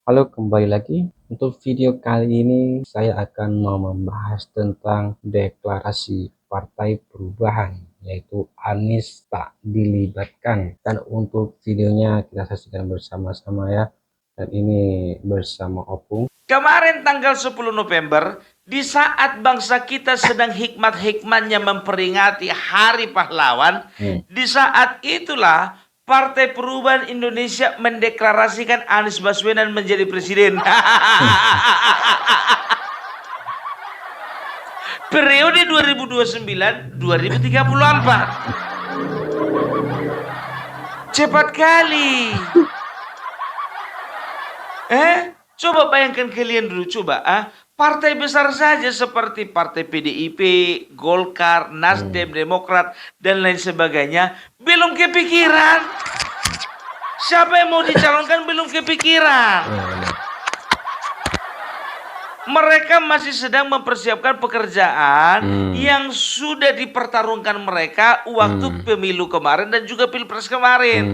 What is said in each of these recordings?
Halo, kembali lagi. Untuk video kali ini saya akan mau membahas tentang deklarasi Partai Perubahan, yaitu Anies tak dilibatkan. Dan untuk videonya kita saksikan bersama-sama ya. Dan ini bersama Opung. Kemarin tanggal 10 November, di saat bangsa kita sedang hikmat-hikmatnya memperingati Hari Pahlawan, di saat itulah Partai Perubahan Indonesia mendeklarasikan Anies Baswedan menjadi presiden. Periode 2029-2034. Cepat kali. Coba bayangkan kalian dulu, coba partai besar saja seperti Partai PDIP, Golkar, Nasdem, Demokrat, dan lain sebagainya belum kepikiran. Siapa yang mau dicalonkan belum kepikiran. Mereka masih sedang mempersiapkan pekerjaan yang sudah dipertarungkan mereka waktu pemilu kemarin dan juga pilpres kemarin.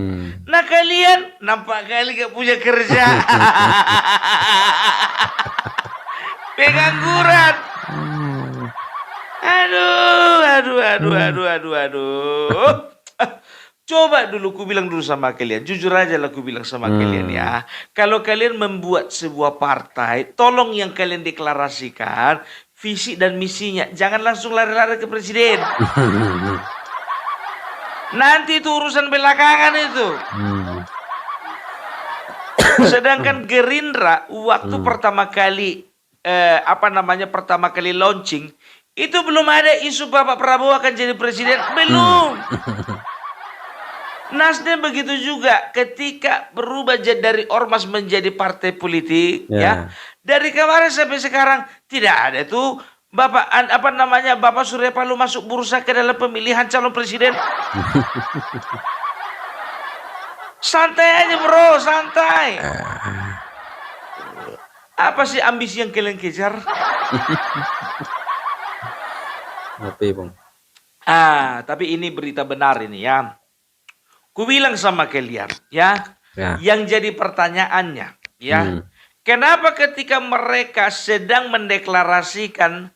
Nah, kalian nampak kali gak punya kerja. Pengangguran. Aduh. Coba dulu ku bilang dulu sama kalian, jujur aja lah ku bilang sama kalian ya. Kalau kalian membuat sebuah partai, tolong yang kalian deklarasikan visi dan misinya, jangan langsung lari-lari ke presiden. Nanti itu urusan belakangan itu. Sedangkan Gerindra waktu pertama kali pertama kali launching itu belum ada isu Bapak Prabowo akan jadi presiden, belum. Nasdem begitu juga ketika berubah dari ormas menjadi partai politik ya. Dari kemarin sampai sekarang tidak ada tuh Bapak Surya Paloh masuk bursa ke dalam pemilihan calon presiden. Santai aja bro, santai. Apa sih ambisi yang kalian kejar? Tapi ini berita benar ini ya. Ku bilang sama kalian ya. Yang jadi pertanyaannya ya. Kenapa ketika mereka sedang mendeklarasikan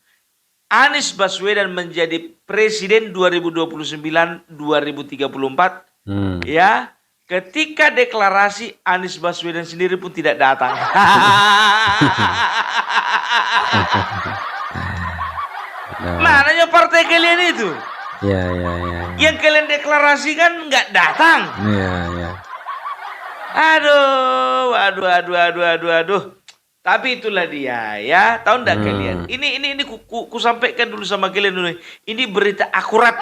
Anies Baswedan menjadi presiden 2029-2034 ya, ketika deklarasi Anies Baswedan sendiri pun tidak datang. Mananya partai kalian itu? Yang kalian deklarasikan nggak datang. Aduh. Tapi itulah dia ya. Tahu nggak kalian? Ini ku sampaikan dulu sama kalian dulu. Ini berita akurat.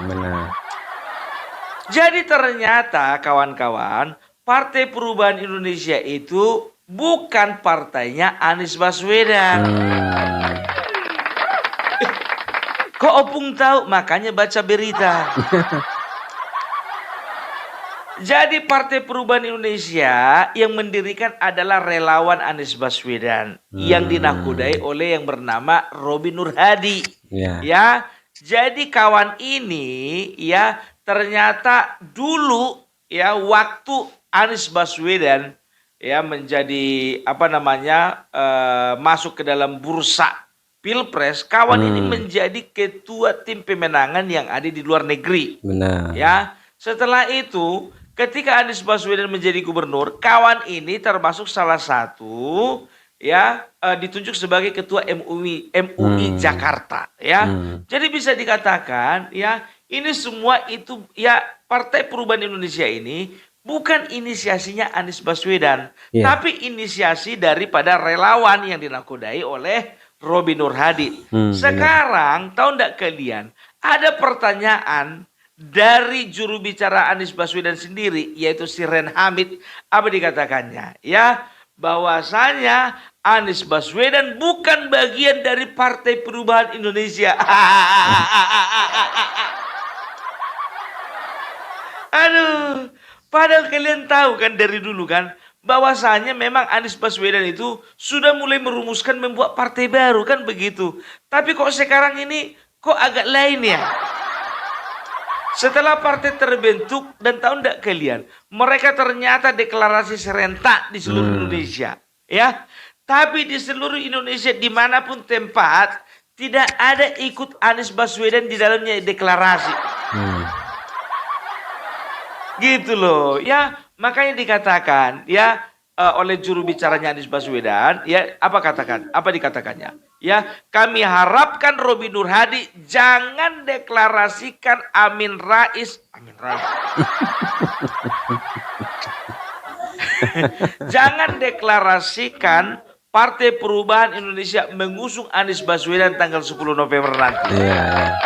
Benar. Jadi ternyata kawan-kawan, Partai Perubahan Indonesia itu bukan partainya Anies Baswedan. Kok Opung tahu? Makanya baca berita. Jadi Partai Perubahan Indonesia yang mendirikan adalah relawan Anies Baswedan yang dinakodai oleh yang bernama Robi Nur Hadi. Ya. Jadi kawan ini ya ternyata dulu ya waktu Anies Baswedan ya menjadi masuk ke dalam bursa Pilpres, kawan ini menjadi ketua tim pemenangan yang ada di luar negeri. Benar. Ya, setelah itu ketika Anies Baswedan menjadi gubernur, kawan ini termasuk salah satu ya ditunjuk sebagai ketua MUI Jakarta ya. Jadi bisa dikatakan ya ini semua itu ya Partai Perubahan Indonesia ini bukan inisiasinya Anies Baswedan, tapi inisiasi daripada relawan yang dinakodai oleh Robi Nur Hadi. Sekarang tahu enggak kalian, ada pertanyaan dari juru bicara Anies Baswedan sendiri, yaitu si Ren Hamid. Apa dikatakannya? Ya, bahwasanya Anies Baswedan bukan bagian dari Partai Perubahan Indonesia. Aduh, padahal kalian tahu kan dari dulu kan, bahwasanya memang Anies Baswedan itu sudah mulai merumuskan membuat partai baru kan begitu. Tapi kok sekarang ini kok agak lain ya? Setelah partai terbentuk, dan tahu enggak kalian, mereka ternyata deklarasi serentak di seluruh Indonesia, ya. Tapi di seluruh Indonesia dimanapun tempat, tidak ada ikut Anies Baswedan di dalamnya deklarasi. Gitu loh, ya. Makanya dikatakan, ya, oleh juru bicaranya Anies Baswedan, ya, apa dikatakannya? Ya, kami harapkan Robi Nur Hadi jangan deklarasikan Amin Rais. Jangan deklarasikan Partai Perubahan Indonesia mengusung Anies Baswedan tanggal 10 November nanti. Iya.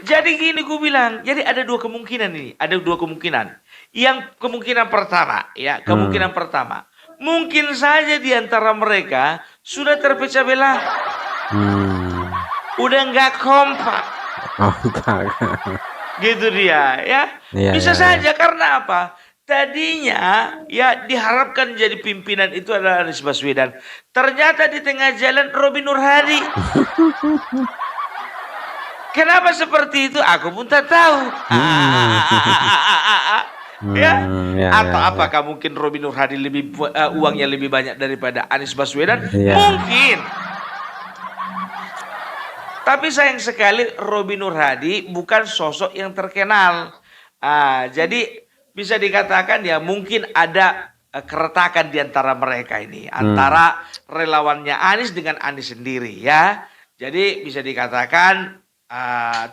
Jadi gini gue bilang, jadi ada dua kemungkinan ini, ada dua kemungkinan. Yang kemungkinan pertama, ya, kemungkinan pertama. Mungkin saja di antara mereka sudah terpecah belah. Udah nggak kompak. Oh, enggak. Gitu dia, ya. Iya, Bisa iya, saja karena apa? Tadinya ya diharapkan jadi pimpinan itu adalah Anies Baswedan. Ternyata di tengah jalan Robi Nur Hadi. Kenapa seperti itu? Aku pun tak tahu. Ya, atau apakah mungkin Robi Nur Hadi uangnya lebih banyak daripada Anies Baswedan? Ya. Mungkin. Tapi sayang sekali Robi Nur Hadi bukan sosok yang terkenal. Jadi bisa dikatakan ya mungkin ada keretakan di antara mereka ini, antara relawannya Anies dengan Anies sendiri, ya. Jadi bisa dikatakan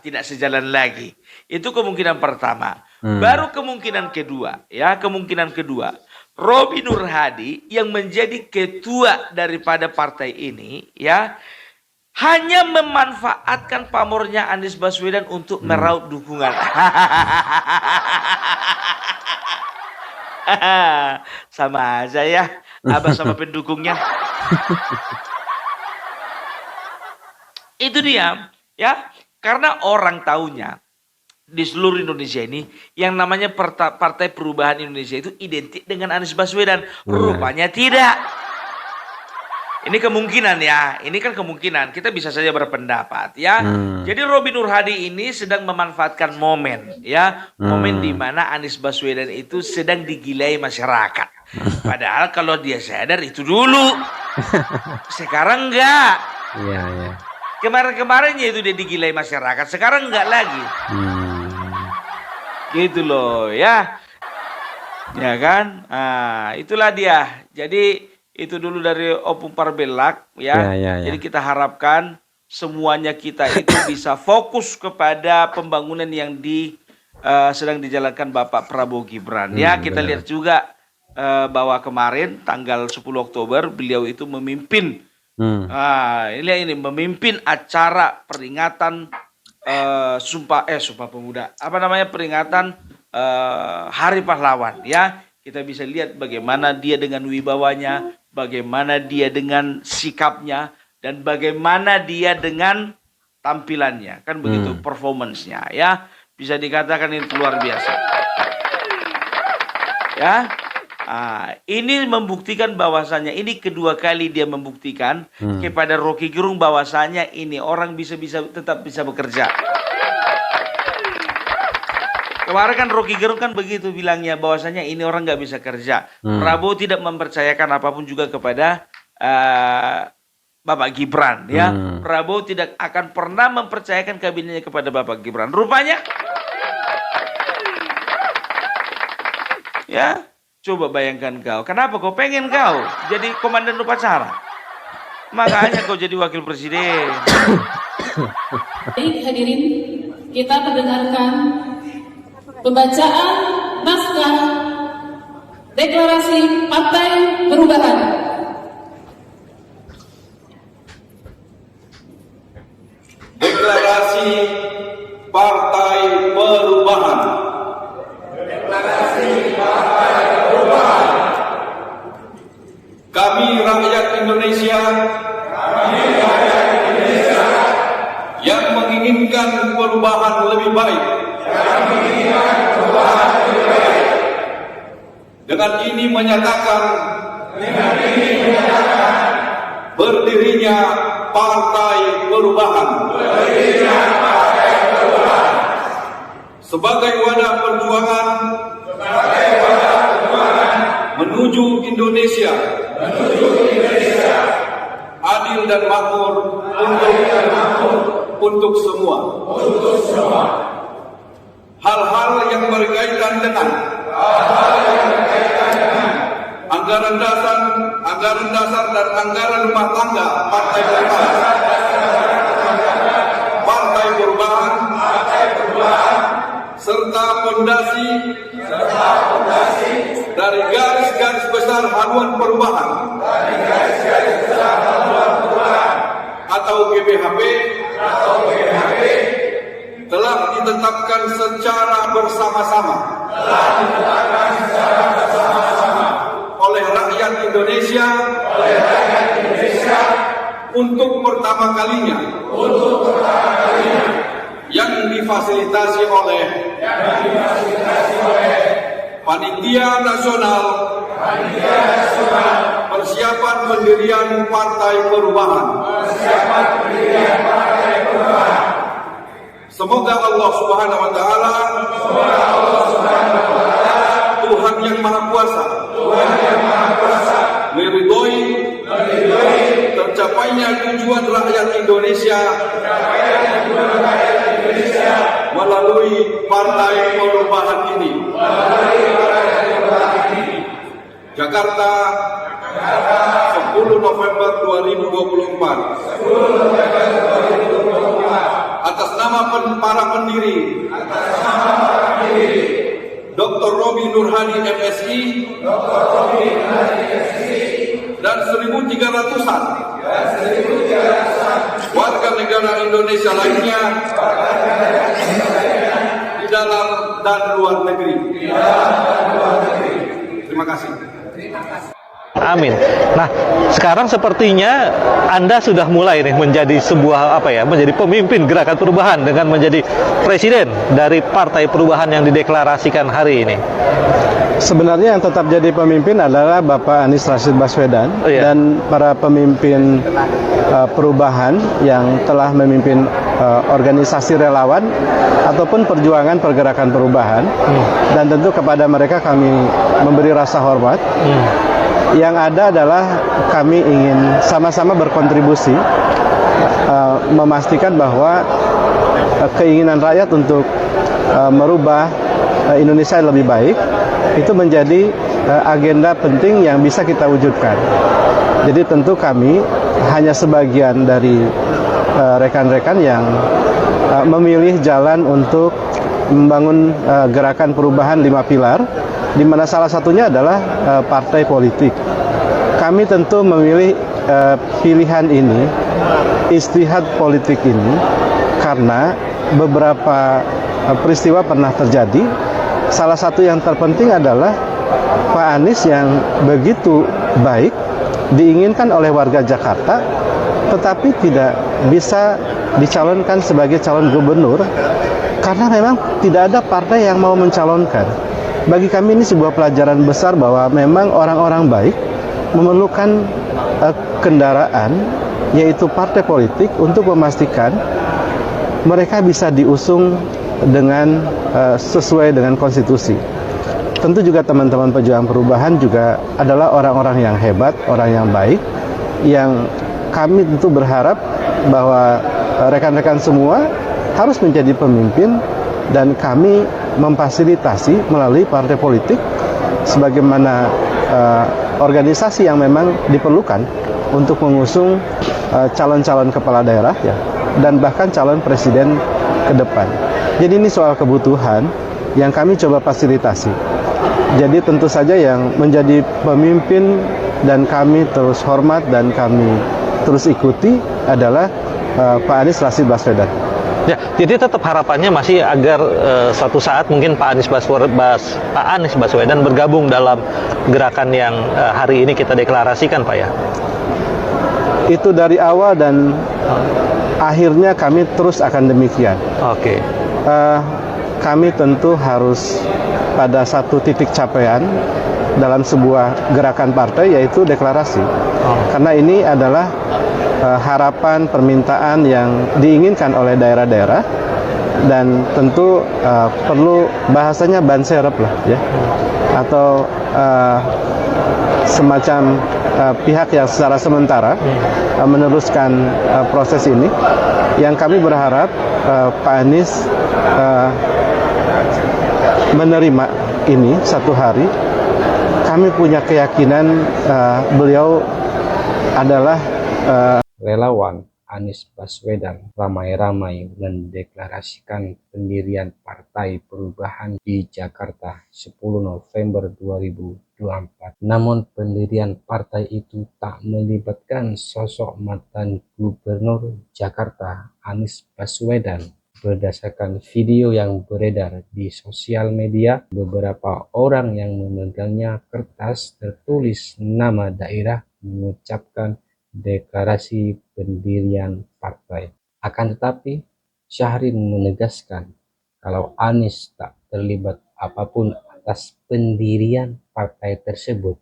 tidak sejalan lagi. Itu kemungkinan pertama. Baru kemungkinan kedua, ya, kemungkinan kedua. Robi Nur Hadi yang menjadi ketua daripada partai ini, ya, hanya memanfaatkan pamornya Anies Baswedan untuk meraup dukungan. Sama aja ya, Abah sama pendukungnya. Itu dia, ya. Karena orang taunya di seluruh Indonesia ini yang namanya Partai Perubahan Indonesia itu identik dengan Anies Baswedan. Rupanya tidak. Ini kemungkinan ya. Ini kan kemungkinan. Kita bisa saja berpendapat ya. Jadi Robi Nur Hadi ini sedang memanfaatkan momen ya. Momen di mana Anies Baswedan itu sedang digilai masyarakat. Padahal kalau dia sadar itu dulu. Sekarang enggak. Iya, iya. Kemarin-kemarinnya itu dia digilai masyarakat, sekarang enggak lagi. Gitu loh, ya. Ya kan? Itulah dia. Jadi itu dulu dari Opung Parbelak, ya. Jadi kita harapkan semuanya kita itu bisa fokus kepada pembangunan yang sedang dijalankan Bapak Prabowo Gibran. Ya, kita lihat juga bahwa kemarin tanggal 10 Oktober beliau itu memimpin ini memimpin acara peringatan Sumpah Pemuda. Apa namanya, peringatan Hari Pahlawan, ya. Kita bisa lihat bagaimana dia dengan wibawanya, bagaimana dia dengan sikapnya, dan bagaimana dia dengan tampilannya. Kan begitu performance-nya, ya. Bisa dikatakan ini luar biasa. Ya. Ini membuktikan bahwasannya, ini kedua kali dia membuktikan kepada Rocky Gerung bahwasannya ini orang tetap bisa bekerja. Kemarin kan Rocky Gerung kan begitu bilangnya bahwasannya ini orang nggak bisa kerja. Prabowo tidak mempercayakan apapun juga kepada Bapak Gibran, ya. Prabowo tidak akan pernah mempercayakan kabinetnya kepada Bapak Gibran. Rupanya, ya. Coba bayangkan kau, kenapa kau pengen kau jadi komandan upacara? Makanya kau jadi wakil presiden. Baik, hadirin, kita mendengarkan pembacaan naskah Deklarasi Partai Perubahan. Deklarasi Partai Perubahan. Deklarasi Partai Perubahan. Kami rakyat Indonesia yang menginginkan perubahan lebih baik. Dengan ini menyatakan berdirinya Partai Perubahan. sebagai wadah perjuangan menuju Indonesia adil dan makmur untuk semua. Hal-hal yang berkaitan dengan anggaran dasar dan anggaran rumah tangga Partai Perubahan serta pondasi dari garis-garis besar haluan perubahan atau GBHP telah ditetapkan secara bersama-sama oleh rakyat Indonesia untuk pertama kalinya yang difasilitasi oleh Panitia Nasional Persiapan Pendirian Partai Perubahan. Semoga Allah Subhanahu wa taala Tuhan yang Maha Kuasa meridhoi tercapainya tujuan rakyat Indonesia melalui Partai Perubahan ini. Jakarta, 10 November 2024. Atas nama para pendiri, Dr. Robi Nurhadi MSI, dan 1.300-an warga negara Indonesia lainnya di dalam dan luar negeri. Terima kasih. Amin. Nah, sekarang sepertinya Anda sudah mulai nih menjadi sebuah menjadi pemimpin gerakan perubahan dengan menjadi presiden dari Partai Perubahan yang dideklarasikan hari ini. Sebenarnya yang tetap jadi pemimpin adalah Bapak Anies Rashid Baswedan dan para pemimpin perubahan yang telah memimpin organisasi relawan ataupun perjuangan pergerakan perubahan. Dan tentu kepada mereka kami memberi rasa hormat. Yang ada adalah kami ingin sama-sama berkontribusi memastikan bahwa keinginan rakyat untuk merubah Indonesia lebih baik itu menjadi agenda penting yang bisa kita wujudkan. Jadi tentu kami hanya sebagian dari rekan-rekan yang memilih jalan untuk membangun gerakan perubahan 5 pilar, di mana salah satunya adalah partai politik. Kami tentu memilih pilihan ini, istihad politik ini, karena beberapa peristiwa pernah terjadi. Salah satu yang terpenting adalah Pak Anies yang begitu baik diinginkan oleh warga Jakarta, tetapi tidak bisa dicalonkan sebagai calon gubernur karena memang tidak ada partai yang mau mencalonkan. Bagi kami ini sebuah pelajaran besar bahwa memang orang-orang baik memerlukan kendaraan, yaitu partai politik, untuk memastikan mereka bisa diusung dengan sesuai dengan konstitusi. Tentu juga teman-teman pejuang perubahan juga adalah orang-orang yang hebat, orang yang baik, yang kami tentu berharap bahwa rekan-rekan semua harus menjadi pemimpin, dan kami memfasilitasi melalui partai politik sebagaimana organisasi yang memang diperlukan untuk mengusung calon-calon kepala daerah dan bahkan calon presiden ke depan. Jadi ini soal kebutuhan yang kami coba fasilitasi. Jadi tentu saja yang menjadi pemimpin dan kami terus hormat dan kami terus ikuti adalah Pak Anies Rashid Baswedan. Ya, jadi tetap harapannya masih agar suatu saat mungkin Pak Anies Baswedan bergabung dalam gerakan yang hari ini kita deklarasikan, Pak ya. Itu dari awal dan akhirnya kami terus akan demikian. Oke. Kami tentu harus pada satu titik capaian dalam sebuah gerakan partai, yaitu deklarasi. Karena ini adalah harapan, permintaan yang diinginkan oleh daerah-daerah, dan tentu perlu bahasanya ban serep lah ya, atau semacam pihak yang secara sementara meneruskan proses ini, yang kami berharap Pak Anies menerima ini satu hari. Kami punya keyakinan beliau adalah Relawan Anies Baswedan ramai-ramai mendeklarasikan pendirian Partai Perubahan di Jakarta 10 November 2024. Namun pendirian partai itu tak melibatkan sosok mantan Gubernur Jakarta Anies Baswedan. Berdasarkan video yang beredar di sosial media, beberapa orang yang memegangnya kertas tertulis nama daerah mengucapkan deklarasi pendirian partai. Akan tetapi, Syahrin menegaskan kalau Anies tak terlibat apapun atas pendirian partai tersebut,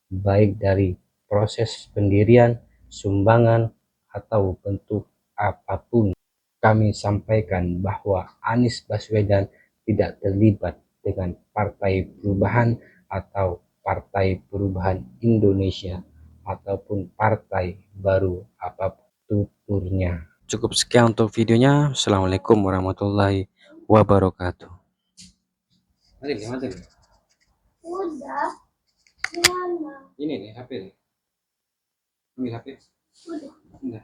baik dari proses pendirian, sumbangan, atau bentuk apapun. Kami sampaikan bahwa Anies Baswedan tidak terlibat dengan Partai Perubahan atau Partai Perubahan Indonesia ataupun partai baru apapun tuturnya. Cukup sekian untuk videonya. Assalamualaikum warahmatullahi wabarakatuh. Udah, gimana? Ini nih HP nih. Ambil HP. Udah. Udah.